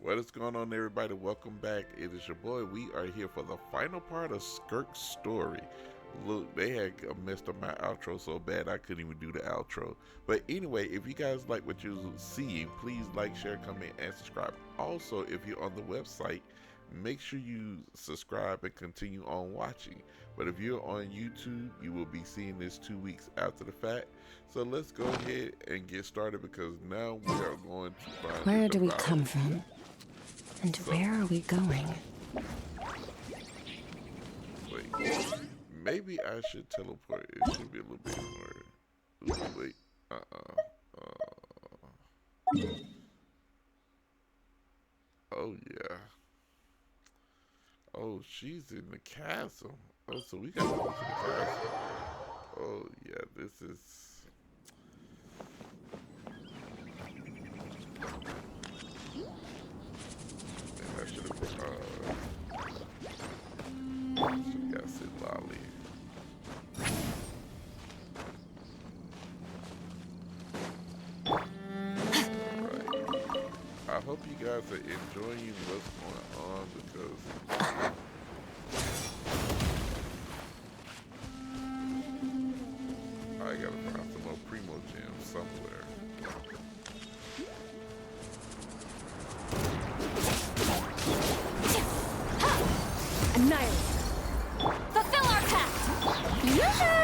What is going on, everybody? Welcome back. It is your boy. We are here for the final part of Skirk's story. Look, they had messed up my outro so bad I couldn't even do the outro. But anyway, if you guys like what you're seeing, please like, share, comment, and subscribe. Also, if you're on the website, make sure you subscribe and continue on watching. But if you're on YouTube, you will be seeing this 2 weeks after the fact. So let's go ahead and get started because now we are going to find. Where do we come from? And where are we going? Wait, maybe I should teleport. It should be a little bit more. Ooh, wait, oh yeah. Oh, she's in the castle. Oh, so we gotta go to the castle. Oh yeah, this is. I should have got sit lolly. Alright. I hope you guys are enjoying what's going on because I gotta find some more primo gems somewhere. Annihilate! Fulfill our pact! Yoo-hoo!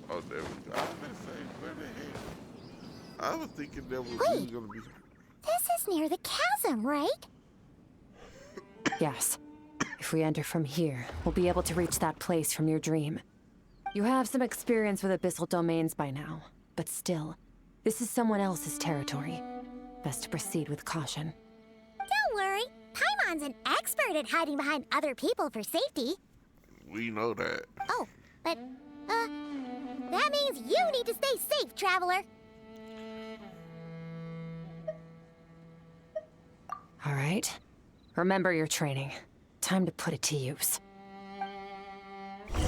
Oh, there we go. I was gonna say, where the hell? I was thinking there was gonna be. This is near the chasm, right? Yes. If we enter from here, we'll be able to reach that place from your dream. You have some experience with abyssal domains by now, but still, this is someone else's territory. Best to proceed with caution. Don't worry. Paimon's an expert at hiding behind other people for safety. We know that. Oh, but, that means you need to stay safe, traveler. All right. Remember your training. Time to put it to use. So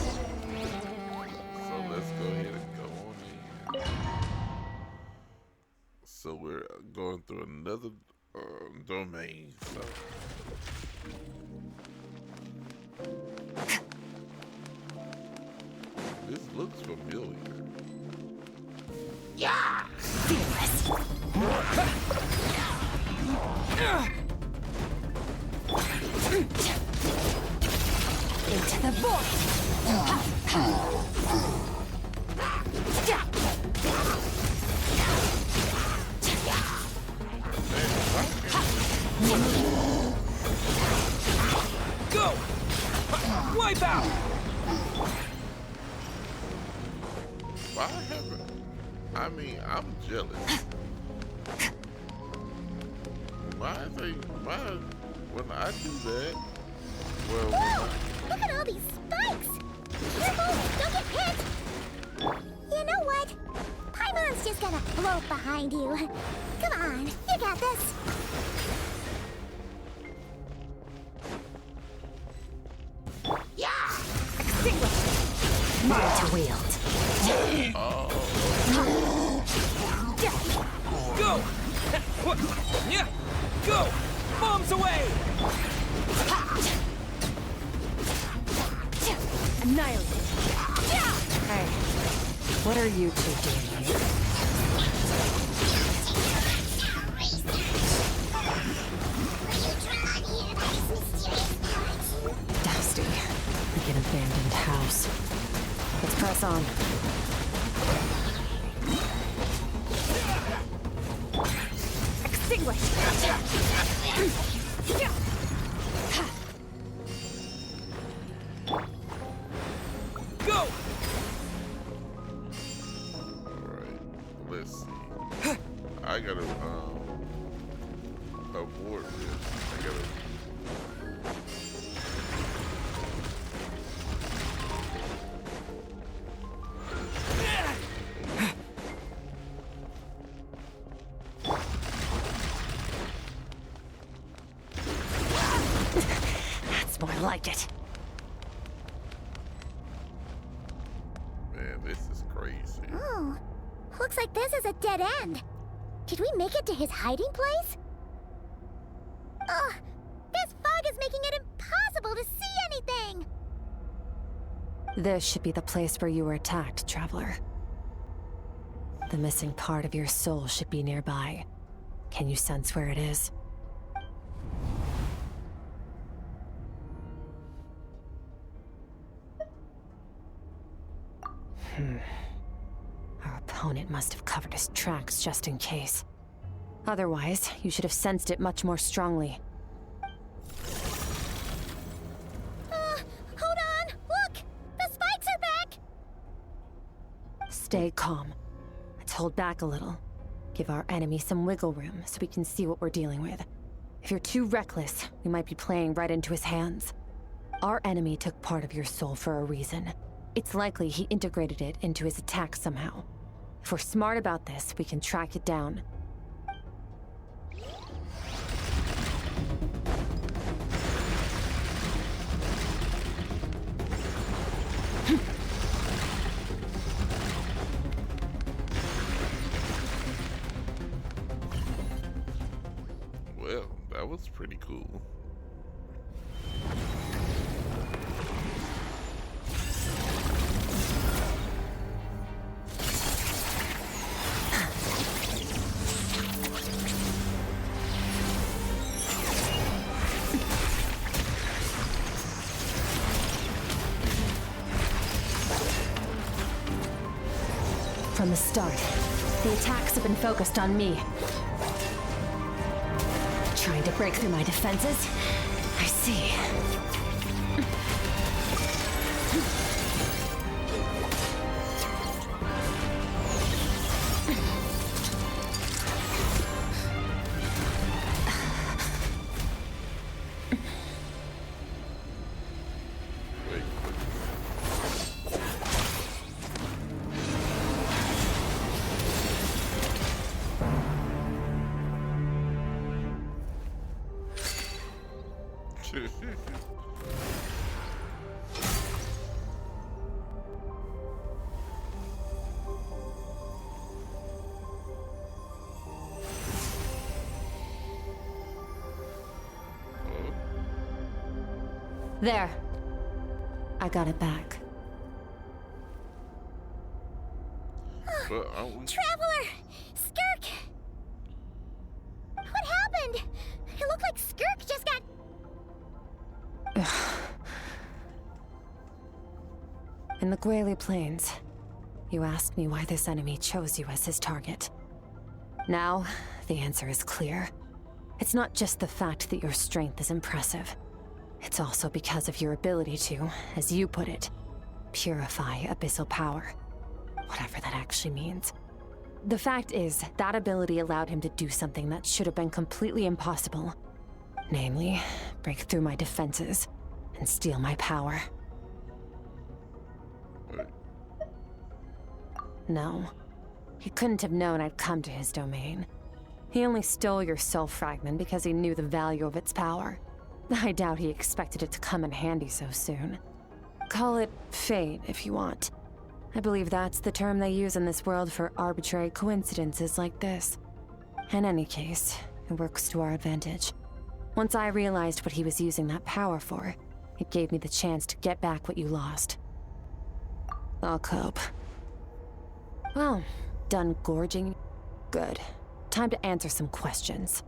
let's go ahead and go on in. So we're going through another domain. So. This looks familiar. Yeah! Fearless! Into the void! Go! Wipe out! Why haven't? I mean, I'm jealous. Why when I do that? Well, Whoa! Look at all these spikes! Careful! Don't get hit! You know what? Paimon's just gonna float behind you. Come on, you got this. Yeah! Extinguish! Mine to wield. Go! Yeah! Go! Bombs away! Annihilate! Hey, what are you two doing here? Dusty, like an abandoned house. Let's press on. Extinguish! That's more like it. Man, this is crazy. Oh, looks like this is a dead end. Did we make it to his hiding place? Ugh, this fog is making it impossible to see anything! This should be the place where you were attacked, Traveler. The missing part of your soul should be nearby. Can you sense where it is? Our opponent must have covered his tracks just in case. Otherwise, you should have sensed it much more strongly. Hold on! Look! The spikes are back! Stay calm. Let's hold back a little. Give our enemy some wiggle room so we can see what we're dealing with. If you're too reckless, we might be playing right into his hands. Our enemy took part of your soul for a reason. It's likely he integrated it into his attack somehow. If we're smart about this, we can track it down. Well, that was pretty cool. From the start, the attacks have been focused on me. Trying to break through my defenses? I see. Wait, There. I got it back. but aren't we? Traveler! Skirk! What happened? It looked like Skirk just got... In the Guili Plains, you asked me why this enemy chose you as his target. Now, the answer is clear. It's not just the fact that your strength is impressive. It's also because of your ability to, as you put it, purify abyssal power. Whatever that actually means. The fact is, that ability allowed him to do something that should have been completely impossible. Namely, break through my defenses and steal my power. Wait, No. He couldn't have known I'd come to his domain. He only stole your soul fragment because he knew the value of its power. I doubt he expected it to come in handy so soon. Call it fate, if you want. I believe that's the term they use in this world for arbitrary coincidences like this. In any case, it works to our advantage. Once I realized what he was using that power for, it gave me the chance to get back what you lost. I'll cope. Well, done gorging? Good. Time to answer some questions.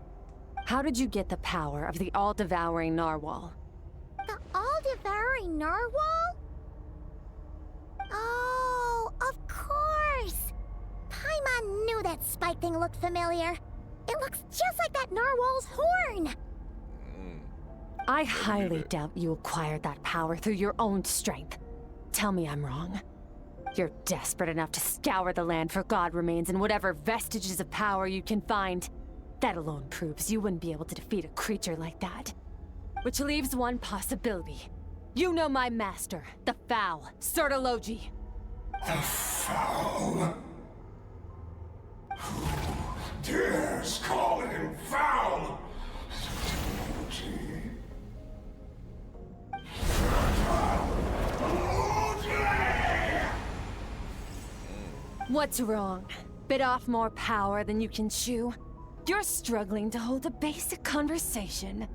How did you get the power of the all-devouring narwhal? The all-devouring narwhal? Oh, of course! Paimon knew that spike thing looked familiar. It looks just like that narwhal's horn! I highly doubt you acquired that power through your own strength. Tell me I'm wrong. You're desperate enough to scour the land for god remains and whatever vestiges of power you can find. That alone proves you wouldn't be able to defeat a creature like that. Which leaves one possibility. You know my master, the Foul, Sertologi. The Foul? Who dares call him foul? What's wrong? Bit off more power than you can chew? You're struggling to hold a basic conversation.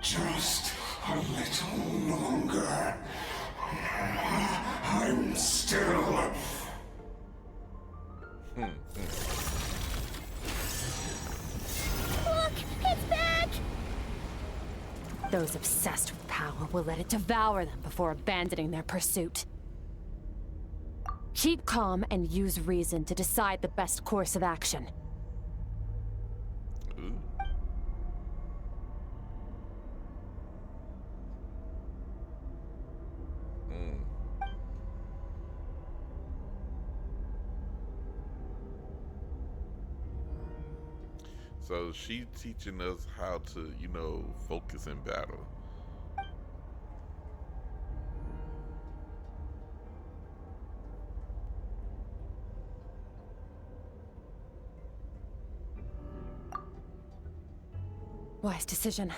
Just a little longer. I'm still... Look, it's back! Those obsessed with power will let it devour them before abandoning their pursuit. Keep calm and use reason to decide the best course of action. So she's teaching us how to, you know, focus in battle. Wise decision.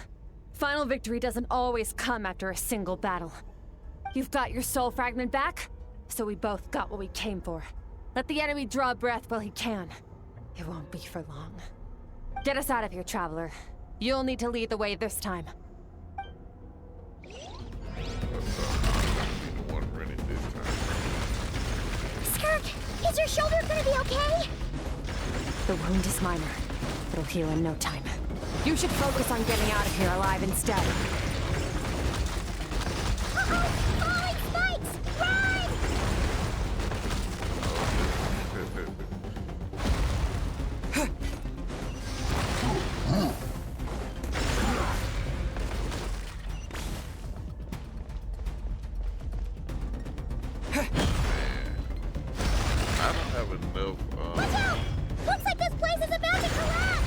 Final victory doesn't always come after a single battle. You've got your soul fragment back, so we both got what we came for. Let the enemy draw breath while he can. It won't be for long. Get us out of here, Traveler. You'll need to lead the way this time. I'll be the one running this time. Skirk, is your shoulder gonna be okay? The wound is minor. It'll heal in no time. You should focus on getting out of here alive instead. Uh-oh! Falling spikes! Run! I don't have enough. Watch out! Looks like this place is about to collapse!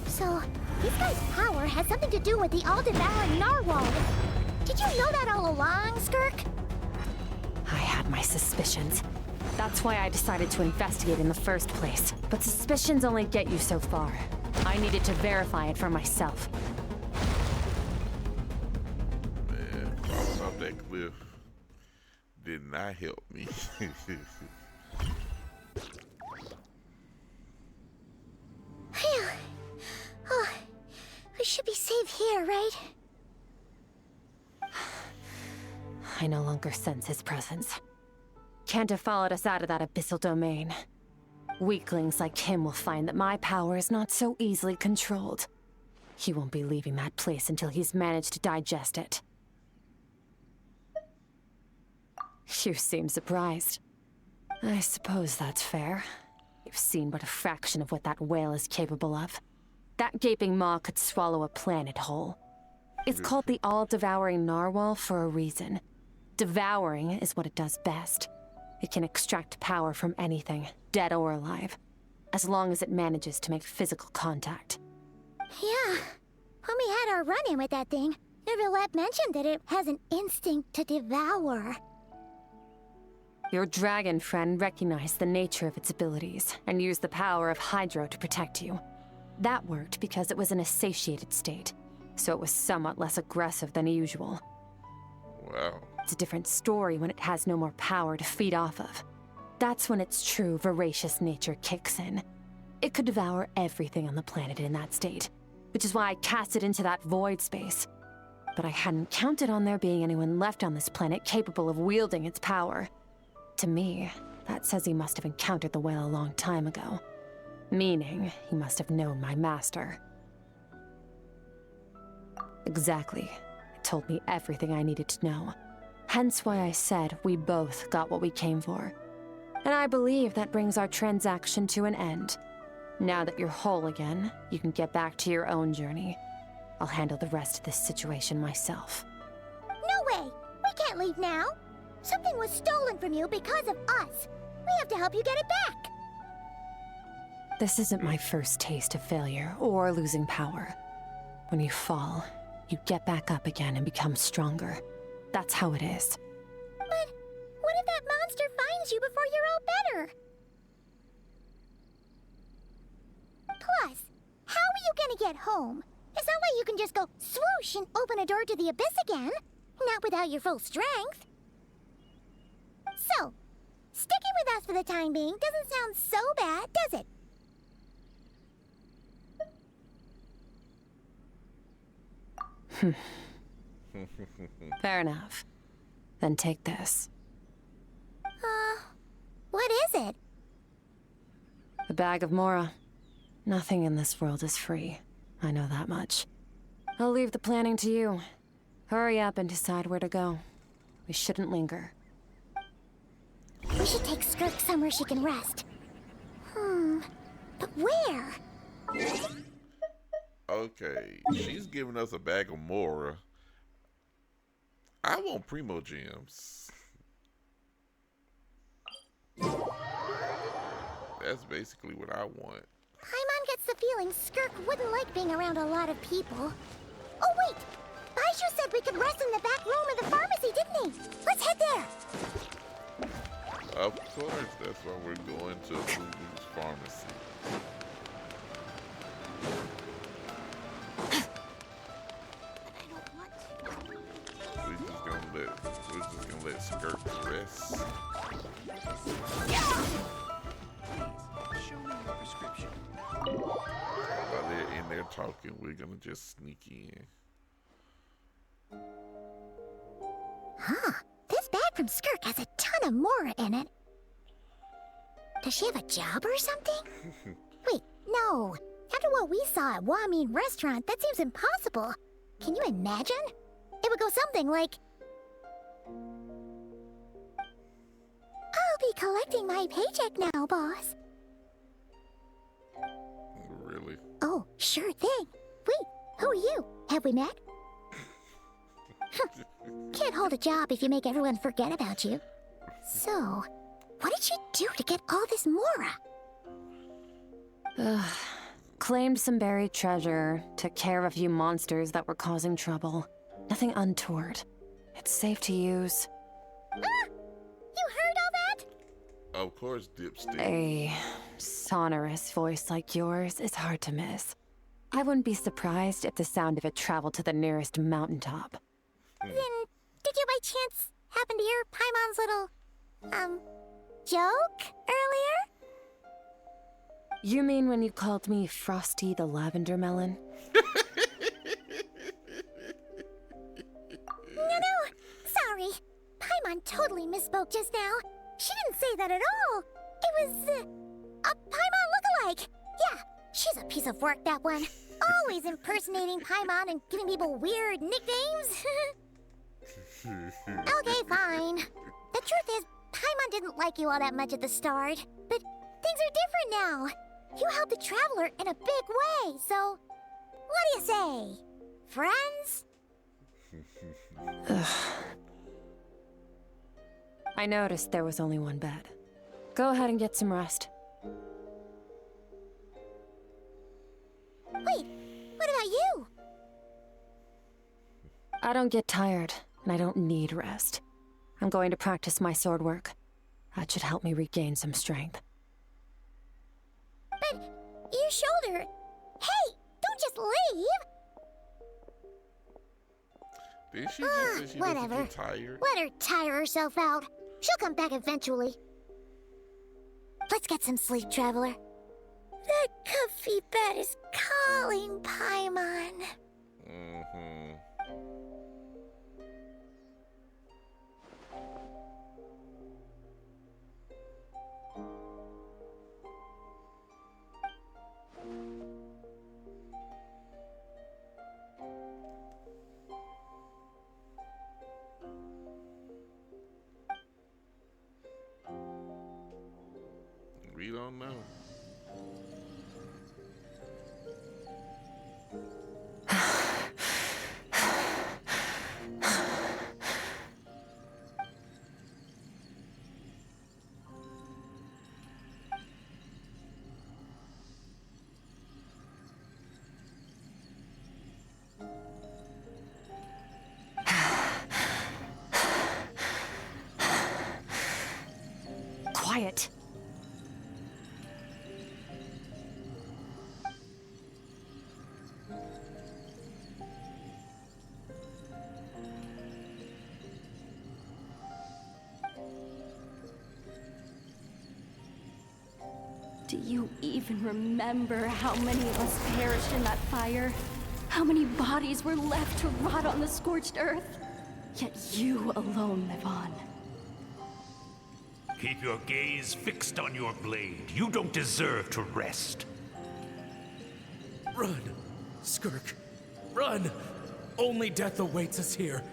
So, this guy's power has something to do with the all-devouring narwhal. Did you know that all along, Skirk? I had my suspicions. That's why I decided to investigate in the first place. But suspicions only get you so far. I needed to verify it for myself. Man, falling off that cliff did not help me. Phew. Oh, we should be safe here, right? I no longer sense his presence. Can't have followed us out of that abyssal domain. Weaklings like him will find that my power is not so easily controlled. He won't be leaving that place until he's managed to digest it. You seem surprised. I suppose that's fair. You've seen but a fraction of what that whale is capable of. That gaping maw could swallow a planet whole. It's called the all-devouring narwhal for a reason. Devouring is what it does best. It can extract power from anything, dead or alive, as long as it manages to make physical contact. Yeah. When we had our run-in with that thing, Neverlet mentioned that it has an instinct to devour. Your dragon friend recognized the nature of its abilities and used the power of Hydro to protect you. That worked because it was in a satiated state, so it was somewhat less aggressive than usual. Wow. It's a different story when it has no more power to feed off of. That's when its true voracious nature kicks in. It could devour everything on the planet in that state, which is why I cast it into that void space. But I hadn't counted on there being anyone left on this planet capable of wielding its power. To me, that says he must have encountered the whale a long time ago. Meaning, he must have known my master. Exactly. It told me everything I needed to know. Hence why I said we both got what we came for. And I believe that brings our transaction to an end. Now that you're whole again, you can get back to your own journey. I'll handle the rest of this situation myself. No way! We can't leave now! Something was stolen from you because of us. We have to help you get it back. This isn't my first taste of failure or losing power. When you fall, you get back up again and become stronger. That's how it is. But what if that monster finds you before you're all better? Plus, how are you gonna get home? It's not like you can just go swoosh and open a door to the abyss again. Not without your full strength. So, sticking with us for the time being doesn't sound so bad, does it? Fair enough. Then take this. What is it? The bag of Mora. Nothing in this world is free. I know that much. I'll leave the planning to you. Hurry up and decide where to go. We shouldn't linger. We should take Skirk somewhere she can rest. But where? Okay, she's giving us a bag of Mora. I want Primo Gems. That's basically what I want. Paimon gets the feeling Skirk wouldn't like being around a lot of people. Oh wait! Baishu said we could rest in the back room of the pharmacy, didn't he? Let's head there! Of course, that's why we're going to Fubu's pharmacy. We're just gonna let Skirk rest. Show me your prescription. While they're in there talking, we're gonna just sneak in. This bag from Skirk has a ton of Mora in it. Does she have a job or something? Wait, no. After what we saw at Wamin Restaurant, that seems impossible. Can you imagine? It would go something like... I'll be collecting my paycheck now, boss. Really? Oh, sure thing. Wait, who are you? Have we met? Can't hold a job if you make everyone forget about you. So, what did you do to get all this Mora? Claimed some buried treasure, took care of a few monsters that were causing trouble. Nothing untoward. It's safe to use. You heard all that? Of course, Dipstick. A sonorous voice like yours is hard to miss. I wouldn't be surprised if the sound of it traveled to the nearest mountaintop. Then, did you by chance happen to hear Paimon's little, joke earlier? You mean when you called me Frosty the Lavender Melon? No, sorry. Paimon totally misspoke just now. She didn't say that at all. It was, a Paimon lookalike. Yeah, she's a piece of work, that one. Always impersonating Paimon and giving people weird nicknames. Okay, fine. The truth is, Paimon didn't like you all that much at the start. But things are different now. You helped the Traveler in a big way, so... What do you say? Friends? I noticed there was only one bed. Go ahead and get some rest. Wait, what about you? I don't get tired, and I don't need rest. I'm going to practice my sword work. That should help me regain some strength. But your shoulder... Hey, don't just leave! Did she just say she doesn't Whatever. get tired? Let her tire herself out. She'll come back eventually. Let's get some sleep, Traveler. That comfy bed is calling, Paimon. Mm-hmm. We don't know. Do you even remember how many of us perished in that fire? How many bodies were left to rot on the scorched earth? Yet you alone live on. Keep your gaze fixed on your blade. You don't deserve to rest. Run, Skirk. Run! Only death awaits us here.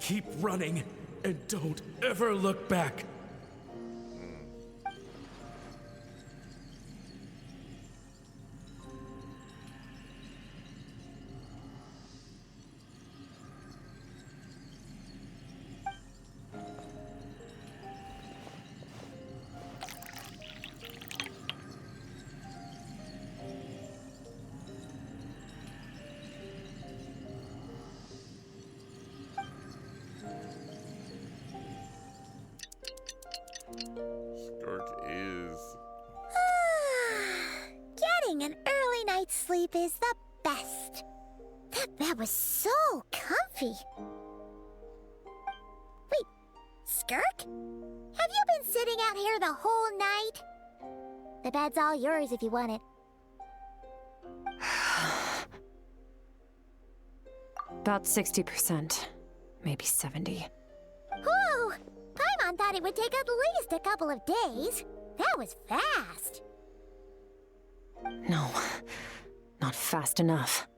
Keep running, and don't ever look back. Skirk is. Getting an early night's sleep is the best. That bed was so comfy. Wait, Skirk? Have you been sitting out here the whole night? The bed's all yours if you want it. About 60%. Maybe 70. Whew! Paimon thought it would take at least a couple of days. That was fast. No, not fast enough.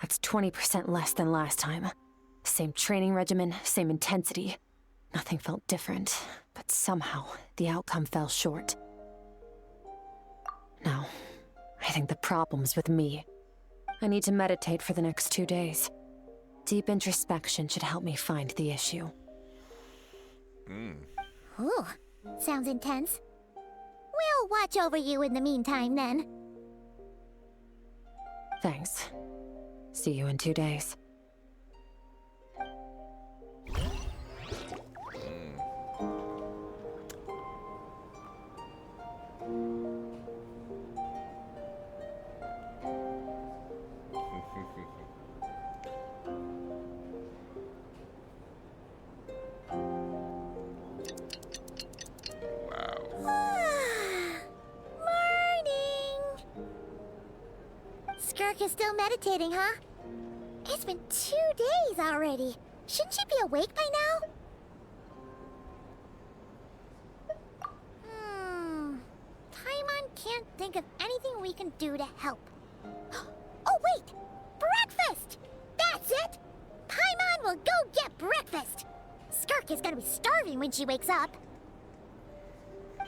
That's 20% less than last time. Same training regimen, same intensity. Nothing felt different, but somehow the outcome fell short. No, I think the problem's with me. I need to meditate for the next 2 days. Deep introspection should help me find the issue. Ooh, sounds intense. We'll watch over you in the meantime, then. Thanks. See you in 2 days. Skirk is still meditating, huh? It's been 2 days already. Shouldn't she be awake by now? Paimon can't think of anything we can do to help. Oh, wait! Breakfast! That's it! Paimon will go get breakfast! Skirk is gonna be starving when she wakes up.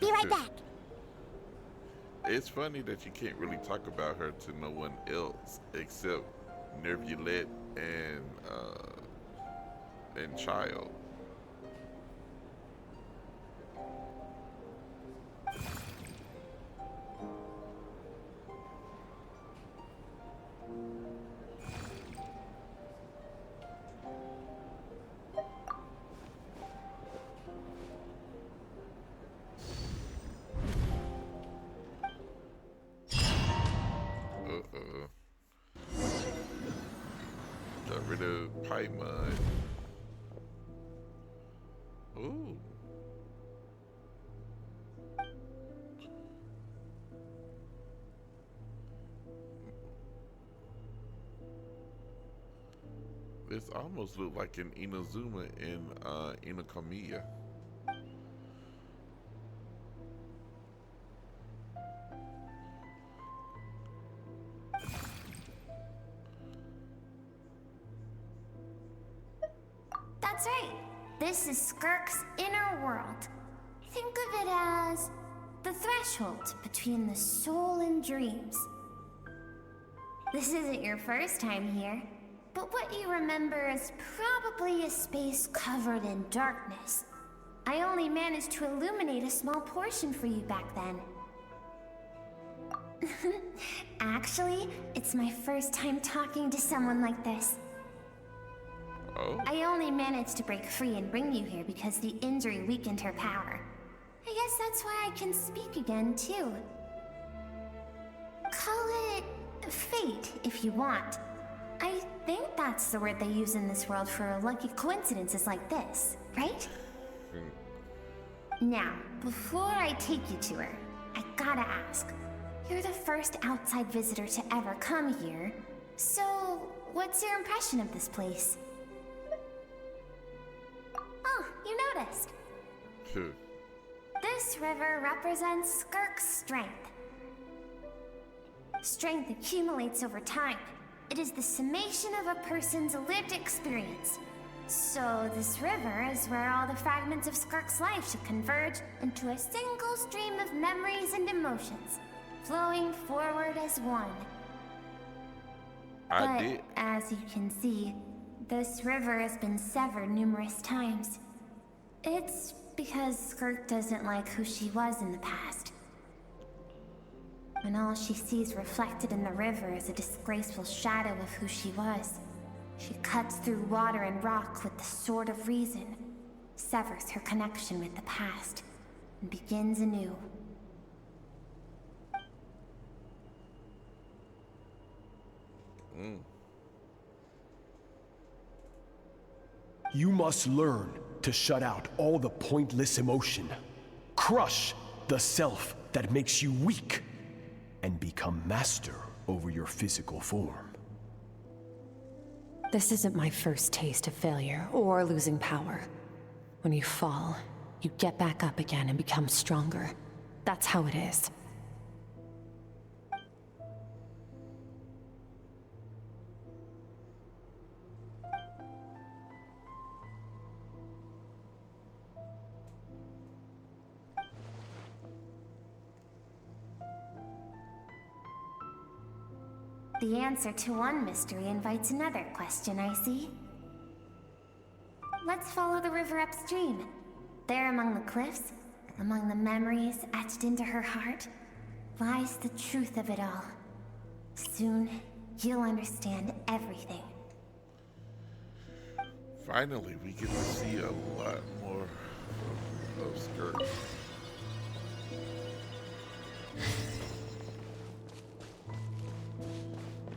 Be right back. It's funny that you can't really talk about her to no one else except Nervulette and Child. Got rid of Paimon. Ooh. This almost looked like an Inazuma in Inokamiya. That's right. This is Skirk's inner world. Think of it as the threshold between the soul and dreams. This isn't your first time here, but what you remember is probably a space covered in darkness. I only managed to illuminate a small portion for you back then. Actually, it's my first time talking to someone like this. Oh. I only managed to break free and bring you here because the injury weakened her power. I guess that's why I can speak again, too. Call it fate, if you want. I think that's the word they use in this world for lucky coincidences like this, right? Now, before I take you to her, I gotta ask. You're the first outside visitor to ever come here. So, what's your impression of this place? Oh, you noticed. This river represents Skirk's strength. Strength accumulates over time. It is the summation of a person's lived experience. So this river is where all the fragments of Skirk's life should converge into a single stream of memories and emotions, flowing forward as one. But as you can see, this river has been severed numerous times. It's because Skirk doesn't like who she was in the past. And all she sees reflected in the river is a disgraceful shadow of who she was. She cuts through water and rock with the sword of reason, severs her connection with the past, and begins anew. You must learn to shut out all the pointless emotion. Crush the self that makes you weak, and become master over your physical form. This isn't my first taste of failure or losing power. When you fall, you get back up again and become stronger. That's how it is. The answer to one mystery invites another question, I see. Let's follow the river upstream. There among the cliffs, among the memories etched into her heart, lies the truth of it all. Soon, you'll understand everything. Finally, we get to see a lot more of Skirk.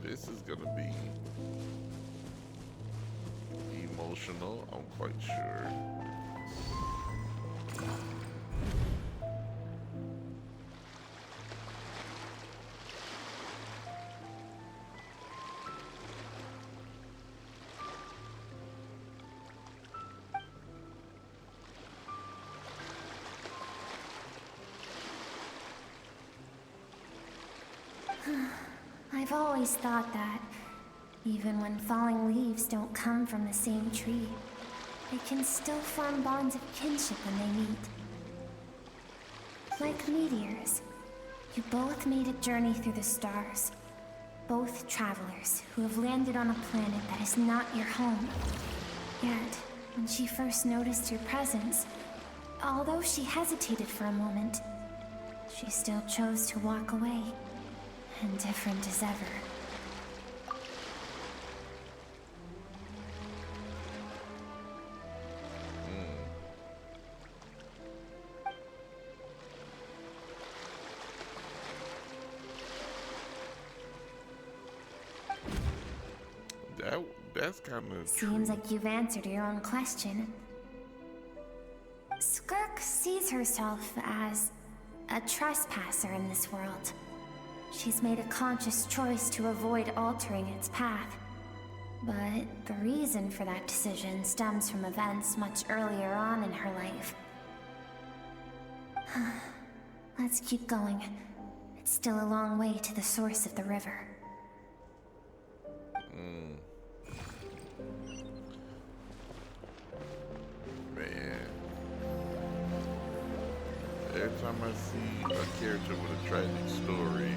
This is gonna be emotional, I'm quite sure. I've always thought that, even when falling leaves don't come from the same tree, they can still form bonds of kinship when they meet. Like meteors, you both made a journey through the stars. Both travelers who have landed on a planet that is not your home. Yet, when she first noticed your presence, although she hesitated for a moment, she still chose to walk away. Indifferent as ever. That's kind of Seems like you've answered your own question. Skirk sees herself as a trespasser in this world. She's made a conscious choice to avoid altering its path. But the reason for that decision stems from events much earlier on in her life. Let's keep going. It's still a long way to the source of the river. Man. Every time I see a character with a tragic story,